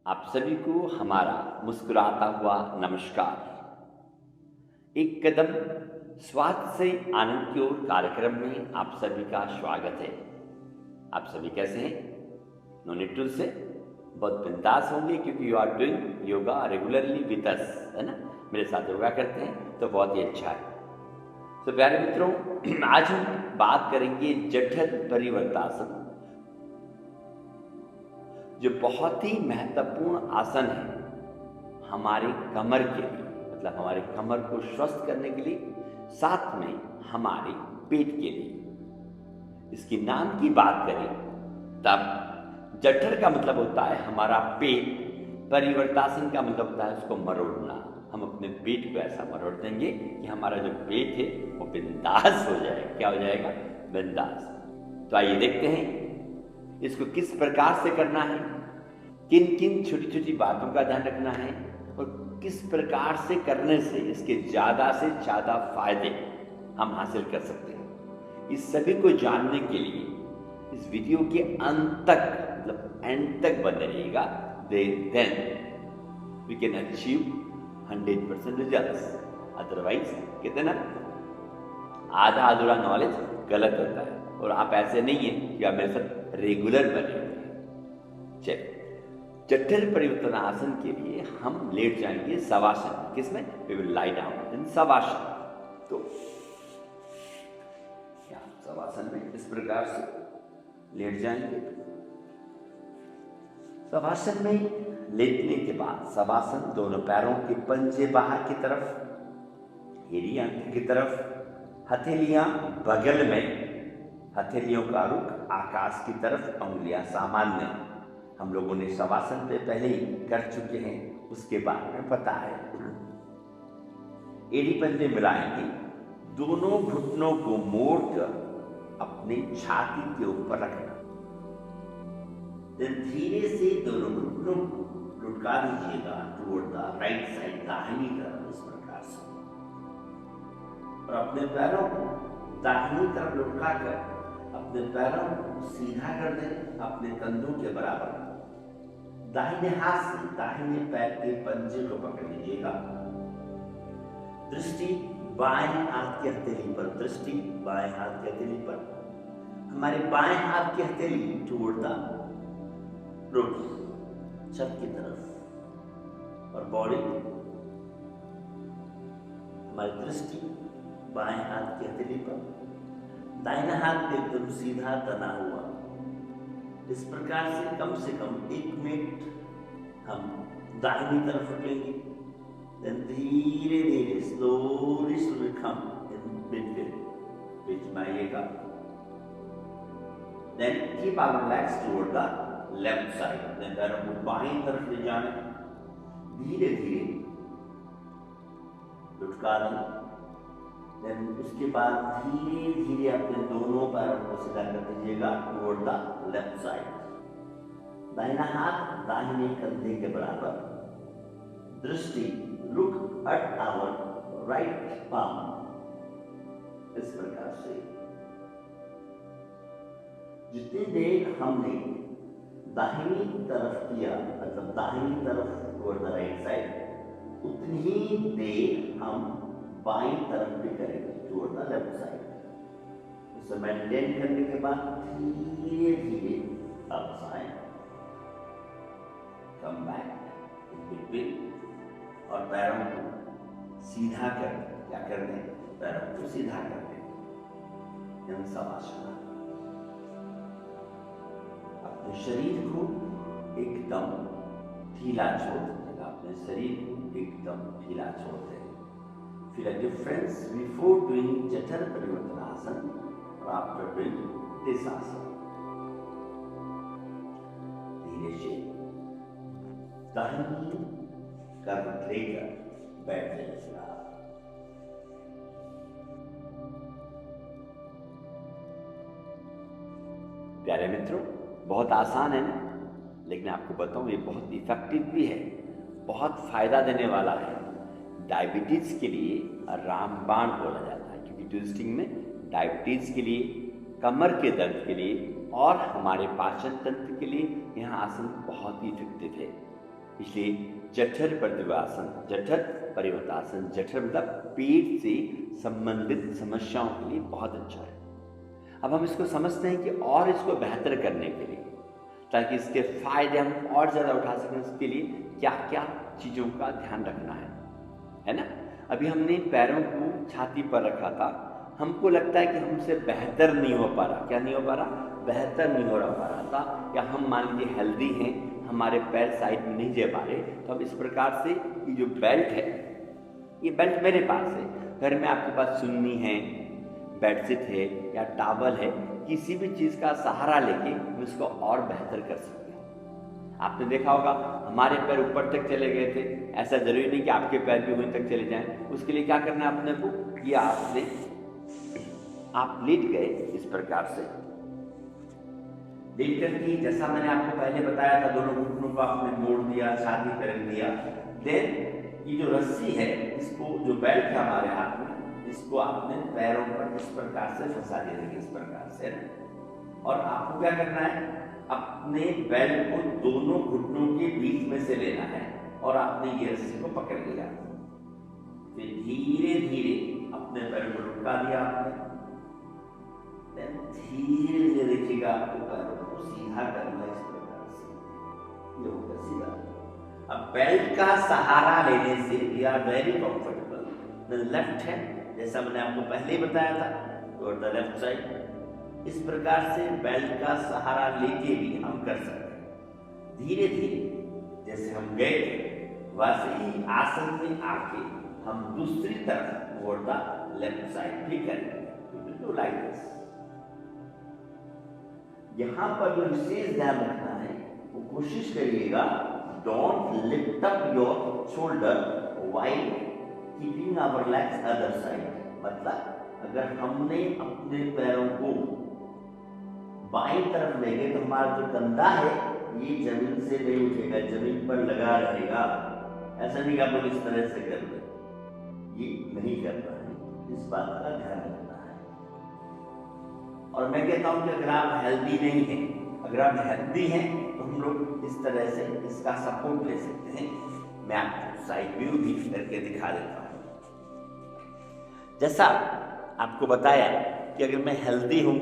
आप सभी को हमारा मुस्कुराता हुआ नमस्कार। एक कदम स्वास्थ्य से आनंद की ओर कार्यक्रम में आप सभी का स्वागत है। आप सभी कैसे हैं? नो नीड टू से बहुत बिंदास होंगे क्योंकि you are doing yoga regularly with us, है ना। मेरे साथ योगा करते हैं तो बहुत ही अच्छा है। तो प्यारे मित्रों, आज हम बात करेंगे जठर परिवर्तासन, जो बहुत ही महत्वपूर्ण आसन है हमारे कमर के लिए, मतलब हमारे कमर को स्वस्थ करने के लिए, साथ में हमारे पेट के लिए। इसकी नाम की बात करें तब जठर का मतलब होता है हमारा पेट, परिवर्तासन का मतलब होता है उसको मरोड़ना। हम अपने पेट को ऐसा मरोड़ देंगे कि हमारा जो पेट है वो बिंदास हो जाएगा। क्या हो जाएगा? बिंदास। तो आइए देखते हैं इसको किस प्रकार से करना है, किन किन छोटी छोटी बातों का ध्यान रखना है और किस प्रकार से करने से इसके ज़्यादा से ज़्यादा फायदे हम हासिल कर सकते हैं। इस सभी को जानने के लिए इस वीडियो के अंत तक, मतलब एंड तक बने रहिएगा। Then we can achieve 100% results. Otherwise कहते ना, आधा अधूरा नॉलेज गलत होता है, और आप ऐसे नहीं है कि आप मेरे साथ रेगुलर बने हुए हैं। चलिए, जठर परिवर्तन आसन के लिए हम लेट जाएंगे शवासन। किसमें? We will lie down in shavasana. तो शवासन में इस प्रकार से लेट जाएंगे। शवासन में लेटने के बाद शवासन, दोनों पैरों के पंजे बाहर की तरफ, एड़ी आंखें की तरफ, हथेलियां बगल में, हथेलियों का रुख आकाश की तरफ, उंगलियां सामान्य। हम लोगों ने शवासन पे पहले ही कर चुके हैं, उसके बारे में पता है। एड़ी पंजे मिलाएंगे, दोनों घुटनों को मोड़कर अपनी छाती के ऊपर रखना। धीरे से दोनों घुटनों को लुढ़का दीजिएगा टुवर्ड द राइट साइड, दाहिनी तरफ, इस प्रकार से। और अपने पैरों को दाहिनी तरफ लुढ़का कर अपने पैरों को सीधा कर दें, अपने कंधों के बराबर। दाहिने हाथ से दाहिने पैर के पंजे को पकड़ लीजिएगा। दृष्टि बाएं हाथ की हथेली पर, दृष्टि बाएं हाथ की हथेली पर। हमारे बाएं हाथ की हथेली टुवर्ड द रूफ, छत की तरफ, और बॉडी, हमारी दृष्टि बाएं हाथ की हथेली पर, दाहिना हाथ एकदम सीधा तना हुआ। इस प्रकार से कम 1 मिनट हम दाहिनी तरफ रखेंगे। देन धीरे धीरे स्लोली कम इन बिटवीन, बीच में आइएगा। Then keep our legs toward the left side. Then पैरों को बाईं तरफ ले जाएं, धीरे धीरे लुढ़का दें। देन उसके बाद धीरे धीरे अपने दोनों पैरों को सीधा कर दीजिएगा टुवर्ड द लेफ्ट साइड। दाहिना हाथ दाहिने कंधे के बराबर, दृष्टि look at our right palm, इस प्रकार से। जितनी देर हमने दाहिनी तरफ किया, मतलब दाहिनी तरफ टुवर्ड द राइट साइड, उतनी ही देर हम बाईं तरफ भी करेंगे टुवर्ड द लेफ्ट साइड। उसे मेंटेन करने के बाद धीरे धीरे अप आए, कम बैक इन बिटवीन, और पैरों को सीधा कर, क्या कर दें? पैरों को सीधा कर दें इन शवासन। अपने शरीर को एकदम ढीला छोड़ देगा, अपने शरीर को एकदम ढीला छोड़ देगा। Feel a difference before doing जठर परिवर्तन आसन और after doing this आसन। धीरे से दाहिनी करवट लेकर बैठ जाइएगा। प्यारे मित्रों, बहुत आसान है ना, लेकिन आपको बताऊं ये बहुत इफेक्टिव भी है, बहुत फायदा देने वाला है। डायबिटीज के लिए रामबाण बोला जाता है, क्योंकि ट्विस्टिंग में डायबिटीज के लिए, कमर के दर्द के लिए और हमारे पाचन तंत्र के लिए यह आसन बहुत ही इफेक्टिव है। इसलिए जठर परिवर्तासन, जठर परिवर्तासन, जठर मतलब पेट से संबंधित समस्याओं के लिए बहुत अच्छा है। अब हम इसको समझते हैं कि और इसको बेहतर करने के लिए, ताकि इसके फायदे हम और ज़्यादा उठा सकें, इसके लिए क्या क्या चीज़ों का ध्यान रखना है ना। अभी हमने पैरों को छाती पर रखा था, हमको लगता है कि हमसे बेहतर नहीं हो पा रहा। क्या नहीं हो पा रहा? बेहतर नहीं हो पा रहा था। या हम मान लीजिए हेल्दी हैं, हमारे पैर साइड में नहीं जा पा रहे, तो हम इस प्रकार से ये जो बेल्ट है, ये बेल्ट मेरे पास है, घर में आपके पास चुन्नी है, बेडशीट है या टॉवल है, किसी भी चीज़ का सहारा लेके हम इसको और बेहतर कर सकते हैं। आपने देखा होगा हमारे पैर ऊपर तक चले गए थे, ऐसा जरूरी नहीं कि आपके पैर भी वहीं तक चले जाएं। उसके लिए क्या करना है अपने को, ये आप लेट गए इस प्रकार से लेट करके, जैसा मैंने आपको पहले बताया था, दोनों घुटनों को आपने मोड़ दिया, छाती पर रख दिया। देन ये जो रस्सी है, इसको जो बेल्ट है हमारे हाथ में, इसको आपने पैरों पर इस प्रकार से फंसा देंगे, इस प्रकार से। और आपको क्या करना है, अपने बेल्ट को दोनों घुटनों के बीच में से लेना है और आपने ये रस्सी को पकड़ लिया। फिर धीरे धीरे अपने पैर को लुढ़का दिया आपने। धीरे धीरे देखिएगा आपके पैरों को सीधा करना इस प्रकार से, ये होगा सीधा। अब बेल्ट का सहारा लेने से we are very comfortable. The left hand, जैसा मैंने आपको पहले ही बताया था, टुवर्ड द लेफ्ट साइड। इस प्रकार से बेल्ट का सहारा लेके भी हम कर सकते हैं। धीरे धीरे जैसे हम गए थे वैसे ही आसन में आके हम दूसरी तरफ टुवर्ड द लेफ्ट साइड भी करेंगे, लाइक दिस। यहां पर जो विशेष ध्यान रखना है, वो कोशिश करिएगा, don't lift up your shoulder while keeping our legs other side. मतलब अगर हमने अपने पैरों को बाईं तरफ लेंगे तो हमारा जो कंधा है ये जमीन से नहीं उठेगा, जमीन पर लगा रहेगा। ऐसा नहीं कि आप लोग इस तरह से कर ले, ये नहीं करना है, इस बात का ध्यान रखना है। और मैं कहता हूं कि अगर आप हेल्दी नहीं हैं, अगर आप हेल्दी हैं तो हम लोग इस तरह से इसका सपोर्ट ले सकते हैं। मैं आपको साइड व्यू भी करके दिखा देता हूं। जैसा आपको बताया कि अगर मैं हेल्दी हूं,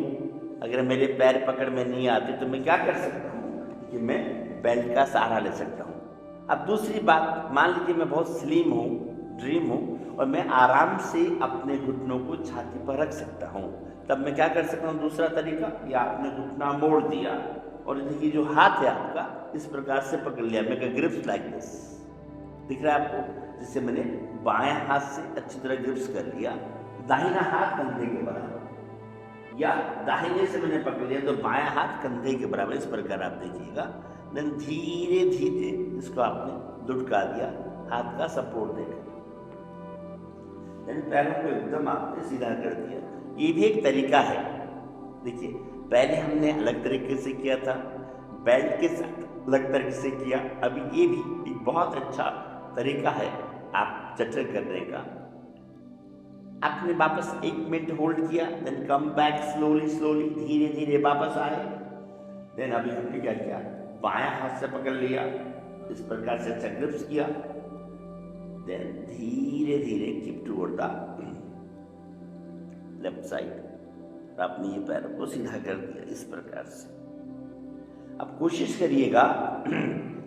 अगर मेरे पैर पकड़ में नहीं आते, तो मैं क्या कर सकता हूं कि मैं बेल्ट का सहारा ले सकता हूं। अब दूसरी बात, मान लीजिए मैं बहुत स्लिम हूं, ड्रीम हूं, और मैं आराम से अपने घुटनों को छाती पर रख सकता हूं, तब मैं क्या कर सकता हूं, दूसरा तरीका, या आपने घुटना मोड़ दिया और देखिए जो हाथ है आपका इस प्रकार से पकड़ लिया, मैं ग्रिप्स लाइक दिस, दिख रहा है आपको, जिससे मैंने बाएं हाथ से अच्छी तरह ग्रिप्स कर लिया, दाहिना हाथ कंधे के बराबर, या दाहिने से मैंने पकड़ लिया तो बायां हाथ कंधे के बराबर, इस प्रकार आप देखिएगा। देन धीरे धीरे इसको आपने लुढ़का दिया हाथ का सपोर्ट देकर, देन पैरों को एकदम आपने सीधा कर दिया। ये भी एक तरीका है। देखिए पहले हमने अलग तरीके से किया था, बेल्ट के साथ अलग तरीके से किया, अभी ये भी एक बहुत अच्छा तरीका है आप जठर करने का। आपने वापस 1 मिनट होल्ड किया, then come back slowly slowly, धीरे धीरे वापस आए। देन अभी हमने क्या किया, बायां हाथ से पकड़ लिया, इस प्रकार से अच्छा ग्रिप्स किया, देन धीरे धीरे keep toward the left side. आपने ये पैरों को सीधा कर दिया इस प्रकार से। अब कोशिश करिएगा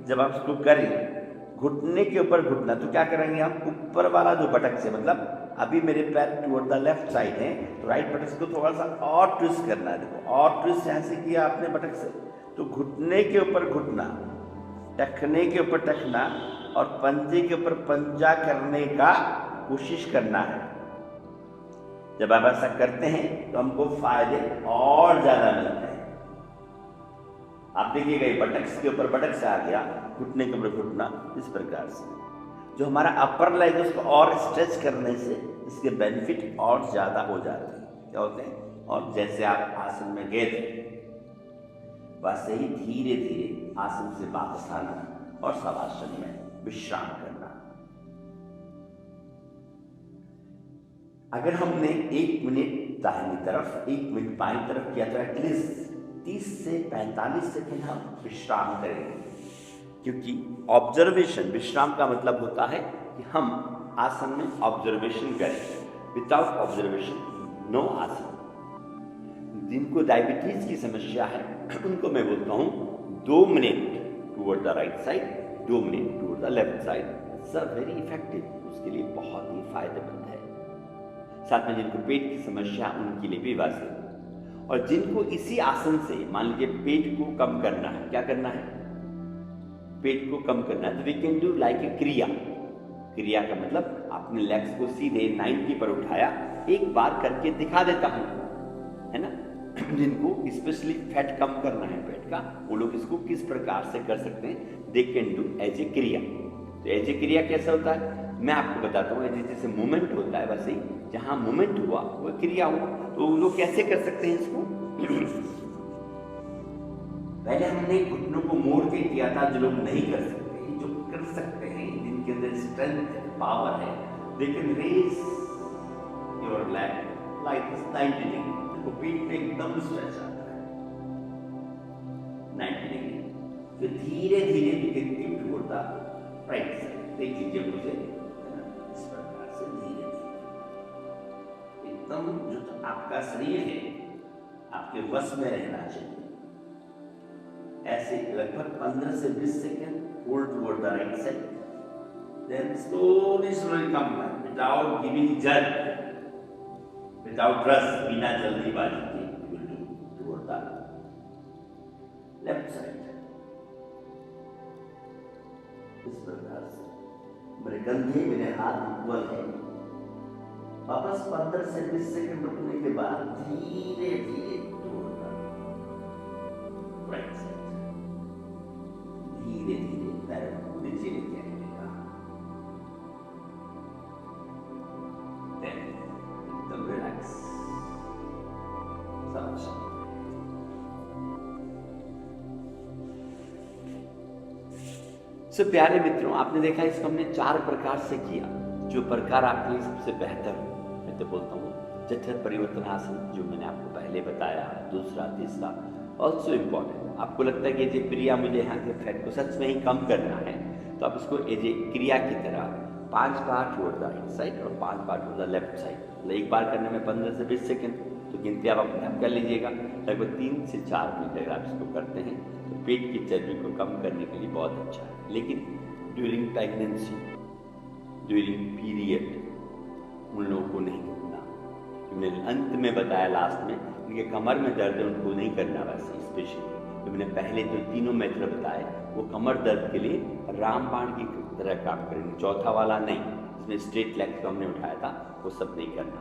जब आप इसको करें घुटने के ऊपर घुटना, तो क्या करेंगे हम, ऊपर वाला जो बटक से, मतलब अभी मेरे पैर टुवर्ड द लेफ्ट साइड है, तो राइट बटक को थोड़ा सा और ट्विस्ट करना है। देखो और ट्विस्ट यहाँ से किया आपने बटक से, तो घुटने के ऊपर घुटना, टखने के ऊपर टखना और पंजे के ऊपर पंजा करने का कोशिश करना है। जब आप ऐसा करते हैं तो हमको फायदे और ज्यादा मिलते हैं। आप देखिएगा बटक्स के ऊपर बटक से आ गया, घुटने के ऊपर घुटना, इस प्रकार से जो हमारा अपर लेग है उसको और स्ट्रेच करने से इसके बेनिफिट और ज्यादा हो जाते हैं। क्या होते हैं, और जैसे आप आसन में गए थे वैसे ही धीरे धीरे आसन से वापस आना और शवासन में विश्राम करना। अगर हमने 1 मिनट दाहिनी तरफ 1 मिनट बाईं तरफ किया तो एटलीस्ट 30 से 45 सेकंड हम विश्राम करेंगे। क्योंकि ऑब्जर्वेशन, विश्राम का मतलब होता है कि हम आसन में ऑब्जर्वेशन करें। विदाउट ऑब्जर्वेशन नो आसन। जिनको डायबिटीज की समस्या है उनको मैं बोलता हूँ 2 minute toward the right side, 2 minute toward the left side. It's very effective, उसके लिए बहुत ही फायदेमंद है। साथ में जिनको पेट की समस्या उनके लिए भी वाजिब। और जिनको इसी आसन से मान लीजिए पेट को कम करना है, क्या करना है, पेट को कम करना है, तो we can do like a kriya. क्रिया का मतलब अपने लेग्स को सीधे 90 पर उठाया, एक बार करके दिखा देता हूं, है ना। जिनको स्पेशली फैट कम करना है पेट का, वो लोग इसको किस प्रकार से कर सकते हैं, they can do as a kriya. तो एज ए क्रिया कैसा होता है मैं आपको बताता हूँ। जैसे मूवमेंट होता है वैसे ही जहाँ मूवमेंट हुआ वो क्रिया हुआ। तो लोग कैसे कर सकते हैं इसको पहले हमने घुटनों को मोड़ के किया था, जो लोग नहीं कर सकते, जो कर सकते हैं, जिनके अंदर स्ट्रेंथ है, पावर है, they can raise your leg like 90 degree. तो पीठ पे एकदम स्ट्रेच आता है 90 डिग्री। फिर धीरे धीरे you can keep toward the right side. देख लीजिए मुझे इस प्रकार से धीरे धीरे एकदम जो आपका शरीर है आपके वश में रहना चाहिए। ऐसे लगभग 15 से 20 second hold toward the right side, then slowly come back without giving jerk, without rush, बिना जल्दीबाजी के you will do toward the left side। इस प्रकार से मेरे कंधे, मेरे हाथ इक्वल है। वापस 15 से 20 सेकंड रुकने के बाद धीरे धीरे toward the right side, धीरे धीरे पैर को नीचे लेके आइएगा। एकदम रिलैक्स, समझ। सो प्यारे मित्रों, आपने देखा इसको हमने 4 प्रकार से किया। जो प्रकार आपके लिए सबसे बेहतर हो, मैं तो बोलता हूँ जठर परिवर्तन आसन, जो मैंने आपको पहले बताया, दूसरा, तीसरा, ऑल्सो इम्पॉर्टेंट। आपको लगता है कि ये क्रिया मुझे यहाँ के फैट को सच में ही कम करना है, तो आप इसको एज ए क्रिया की तरह 5 बार टुवर्ड द राइट साइड और 5 बार टुवर्ड द लेफ्ट साइड। मतलब एक बार करने में 15 से 20 सेकंड, तो गिनती आप अपने आप कर लीजिएगा। लगभग 3 से 4 मिनट अगर आप इसको करते हैं तो पेट की चर्बी को कम करने के लिए बहुत अच्छा है। लेकिन ड्यूरिंग प्रेगनेंसी, ड्यूरिंग पीरियड उन लोगों को नहीं करना। मैंने अंत में बताया लास्ट में, उनके कमर में दर्द है उनको नहीं करना। वैसे स्पेशली जो मैंने पहले जो तीनों मेथड बताए वो कमर दर्द के लिए रामबाण की तरह काम करेंगे। चौथा वाला नहीं, इसमें स्ट्रेट लेग को हमने उठाया था, वो सब नहीं करना।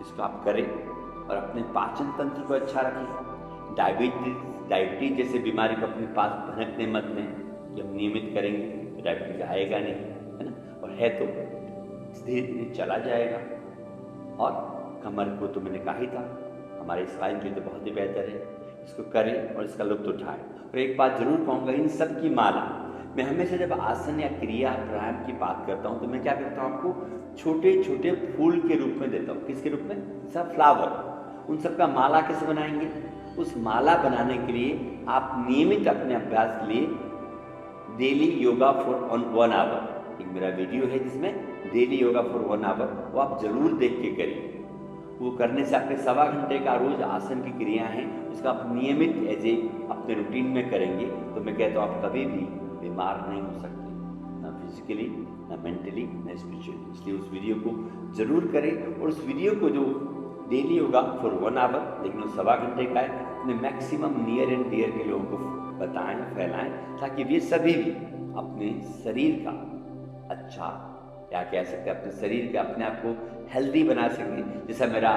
इसको आप करें और अपने पाचन तंत्र को अच्छा रखें। डायबिटीज जैसे बीमारी को अपने पास भनकने मत दें। जब नियमित करेंगे तो डायबिटीज आएगा नहीं, है ना, और है तो धीरे धीरे चला जाएगा। और कमर को तो मैंने कहा ही था, हमारे स्पाइन के लिए तो बहुत ही बेहतर है। इसको करें और इसका लुत्फ उठाएं। और एक बात जरूर कहूँगा, इन सब की माला मैं हमेशा जब आसन या क्रिया प्राणायाम की बात करता हूँ तो मैं क्या करता हूँ, आपको छोटे छोटे फूल के रूप में देता हूँ। किसके रूप में? सब फ्लावर। उन सब का माला कैसे बनाएंगे? उस माला बनाने के लिए आप नियमित अपने अभ्यास के लिए डेली योगा फॉर 1 आवर, एक मेरा वीडियो है जिसमें डेली योगा फॉर 1 आवर, वो आप जरूर देख के करिए। वो करने से आपके 1.25 घंटे का रोज आसन की क्रिया है, उसका आप नियमित एज ए अपने रूटीन में करेंगे तो मैं कहता हूँ आप कभी भी बीमार नहीं हो सकते, ना फिजिकली, ना मेंटली, ना स्पिरिचुअली। इसलिए उस वीडियो को जरूर करें। और उस वीडियो को जो डेली योगा फॉर 1 आवर, लेकिन वो 1.25 घंटे का है, अपने मैक्सिमम नियर एंड डियर के लोगों को बताएं, फैलाएं, ताकि वे सभी भी अपने शरीर का अच्छा, क्या कह सकते हैं, अपने शरीर के अपने आप को हेल्दी बना सकें। जैसा मेरा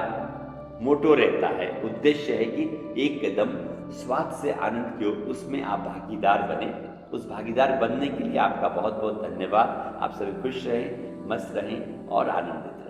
मोटो रहता है, उद्देश्य है कि एक कदम स्वास्थ्य से आनंद की ओर, उसमें आप भागीदार बने। उस भागीदार बनने के लिए आपका बहुत बहुत धन्यवाद। आप सभी खुश रहें, मस्त रहें और आनंदित रहें।